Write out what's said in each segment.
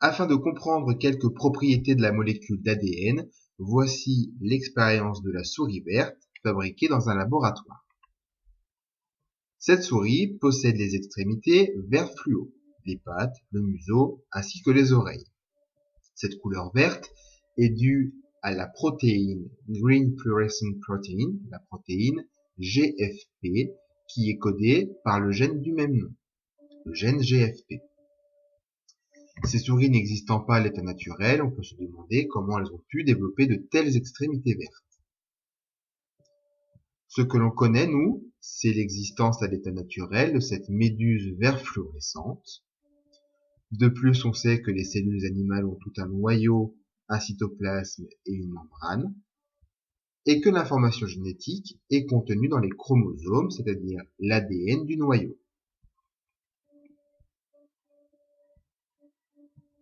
Afin de comprendre quelques propriétés de la molécule d'ADN, voici l'expérience de la souris verte fabriquée dans un laboratoire. Cette souris possède les extrémités vert fluo, les pattes, le museau ainsi que les oreilles. Cette couleur verte est due à la protéine Green Fluorescent Protein, la protéine GFP, qui est codée par le gène du même nom, le gène GFP. Ces souris n'existant pas à l'état naturel, on peut se demander comment elles ont pu développer de telles extrémités vertes. Ce que l'on connaît, nous, c'est l'existence à l'état naturel de cette méduse vert fluorescente. De plus, on sait que les cellules animales ont tout un noyau, un cytoplasme et une membrane, et que l'information génétique est contenue dans les chromosomes, c'est-à-dire l'ADN du noyau.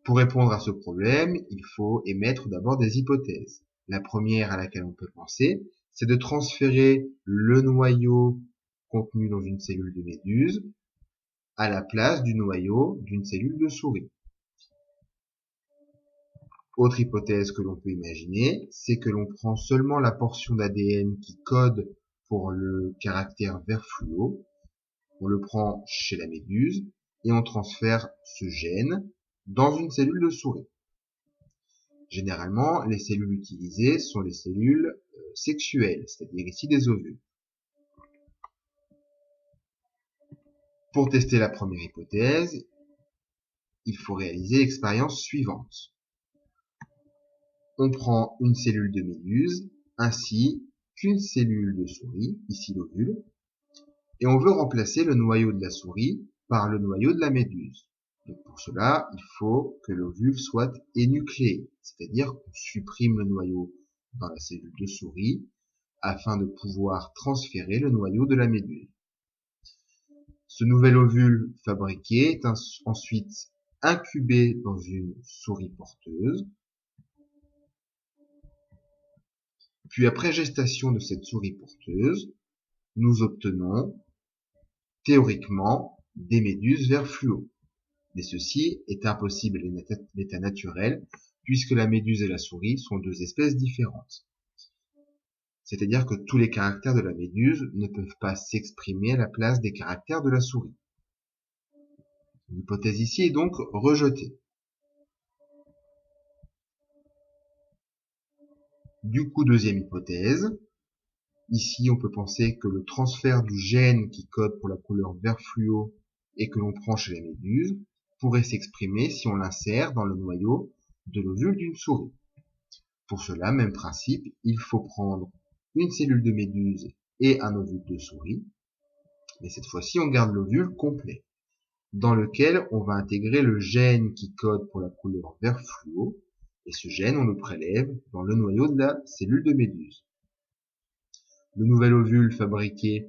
Pour répondre à ce problème, il faut émettre d'abord des hypothèses. La première à laquelle on peut penser, c'est de transférer le noyau contenu dans une cellule de méduse à la place du noyau d'une cellule de souris. Autre hypothèse que l'on peut imaginer, c'est que l'on prend seulement la portion d'ADN qui code pour le caractère vert fluo, on le prend chez la méduse et on transfère ce gène dans une cellule de souris. Généralement, les cellules utilisées sont les cellules sexuelles, c'est-à-dire ici des ovules. Pour tester la première hypothèse, il faut réaliser l'expérience suivante. On prend une cellule de méduse ainsi qu'une cellule de souris, ici l'ovule, et on veut remplacer le noyau de la souris par le noyau de la méduse. Donc pour cela, il faut que l'ovule soit énucléé, c'est-à-dire qu'on supprime le noyau dans la cellule de souris afin de pouvoir transférer le noyau de la méduse. Ce nouvel ovule fabriqué est ensuite incubé dans une souris porteuse. Puis après gestation de cette souris porteuse, nous obtenons théoriquement des méduses vert fluo. Mais ceci est impossible à l'état naturel puisque la méduse et la souris sont deux espèces différentes. C'est-à-dire que tous les caractères de la méduse ne peuvent pas s'exprimer à la place des caractères de la souris. L'hypothèse ici est donc rejetée. Du coup, deuxième hypothèse. Ici, on peut penser que le transfert du gène qui code pour la couleur vert fluo et que l'on prend chez la méduse pourrait s'exprimer si on l'insère dans le noyau de l'ovule d'une souris. Pour cela, même principe, il faut prendre une cellule de méduse et un ovule de souris, mais cette fois-ci, on garde l'ovule complet, dans lequel on va intégrer le gène qui code pour la couleur vert fluo, et ce gène, on le prélève dans le noyau de la cellule de méduse. Le nouvel ovule fabriqué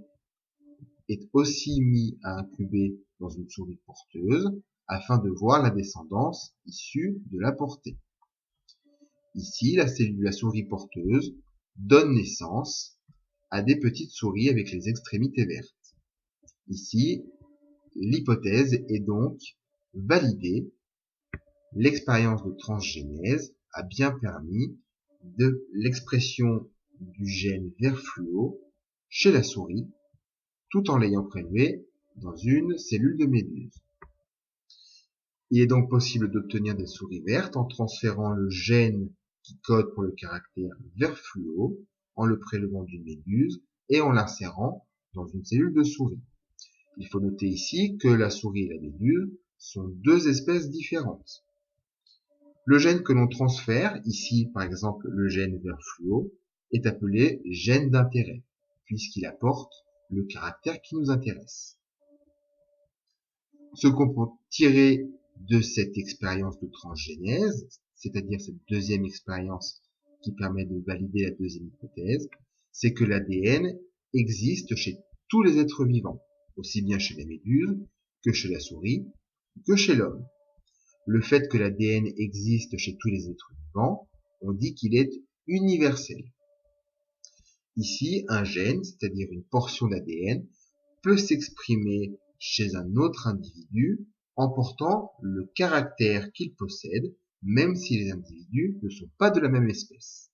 est aussi mis à incuber dans une souris porteuse afin de voir la descendance issue de la portée. Ici, la cellule de la souris porteuse donne naissance à des petites souris avec les extrémités vertes. Ici, l'hypothèse est donc validée. L'expérience de transgénèse a bien permis de l'expression du gène vert fluo chez la souris, tout en l'ayant prélevé dans une cellule de méduse. Il est donc possible d'obtenir des souris vertes en transférant le gène qui code pour le caractère vert fluo, en le prélevant d'une méduse et en l'insérant dans une cellule de souris. Il faut noter ici que la souris et la méduse sont deux espèces différentes. Le gène que l'on transfère, ici par exemple le gène vert fluo, est appelé gène d'intérêt, puisqu'il apporte le caractère qui nous intéresse. Ce qu'on peut tirer de cette expérience de transgénèse, c'est-à-dire cette deuxième expérience qui permet de valider la deuxième hypothèse, c'est que l'ADN existe chez tous les êtres vivants, aussi bien chez la méduse que chez la souris que chez l'homme. Le fait que l'ADN existe chez tous les êtres vivants, on dit qu'il est universel. Ici, un gène, c'est-à-dire une portion d'ADN, peut s'exprimer chez un autre individu en portant le caractère qu'ils possèdent, même si les individus ne sont pas de la même espèce.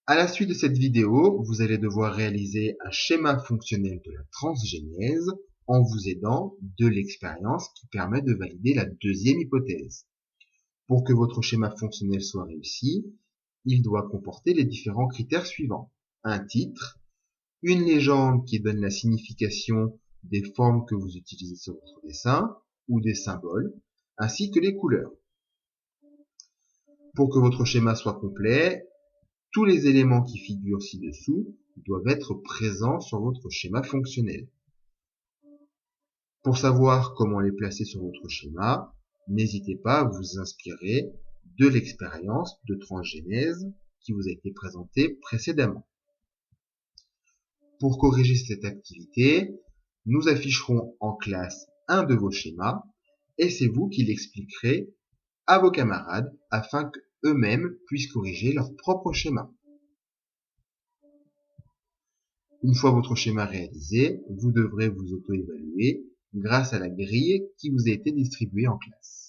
À la suite de cette vidéo, vous allez devoir réaliser un schéma fonctionnel de la transgénèse en vous aidant de l'expérience qui permet de valider la deuxième hypothèse. Pour que votre schéma fonctionnel soit réussi, il doit comporter les différents critères suivants. Un titre, une légende qui donne la signification des formes que vous utilisez sur votre dessin ou des symboles, ainsi que les couleurs. Pour que votre schéma soit complet, tous les éléments qui figurent ci-dessous doivent être présents sur votre schéma fonctionnel. Pour savoir comment les placer sur votre schéma, n'hésitez pas à vous inspirer de l'expérience de transgénèse qui vous a été présentée précédemment. Pour corriger cette activité, nous afficherons en classe un de vos schémas et c'est vous qui l'expliquerez à vos camarades afin qu'eux-mêmes puissent corriger leur propre schéma. Une fois votre schéma réalisé, vous devrez vous auto-évaluer grâce à la grille qui vous a été distribuée en classe.